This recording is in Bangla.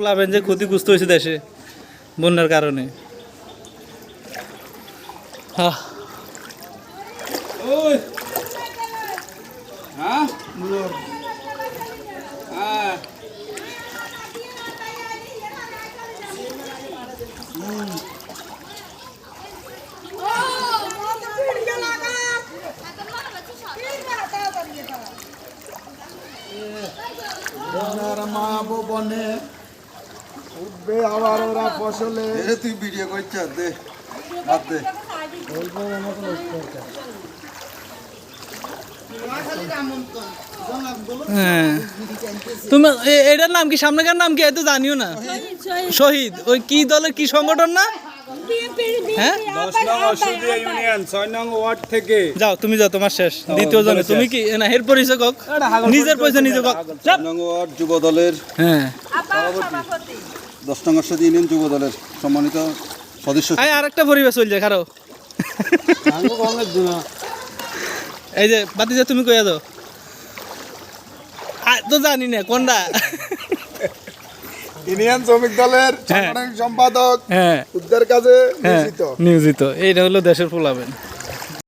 পোলাবেন যে ক্ষতিগ্রস্ত হয়েছে দেশে বন্যার কারণে। হ্যাঁ মা বনে উঠবে আবার ওরা ফসলে। তুই ভিডিও করছিস দে বাদ দে। হ্যাঁ তোমার এটার নাম কি, সামনেকার নাম কি? এত জানিও না। শহীদ ওই কি দলের কি সংগঠন না? হ্যাঁ 10 নং অসুদিয়া ইউনিয়ন 6 নং ওয়ার্ড থেকে। যাও তুমি যাও, তোমার শেষ। দ্বিতীয় জনে তুমি কি না এর পরিচয় কক, নিজের পরিচয় নিজে কক। 6 নং ওয়ার্ড যুব দলের হ্যাঁ 10 নং অসুদিয়া ইউনিয়ন যুব দলের সম্মানিত সদস্য। আরেকটা পরিবেশ চল যায় খারো। এই যে বাতি যা তুমি কইয়া দাও তো জানি না কোনটা। ইউনিয়ন শ্রমিক দলের সাংগঠনিক সম্পাদক, হ্যাঁ উদ্ধার কাজে নিয়োজিত। এইটা হলো দেশের পোলাবেন।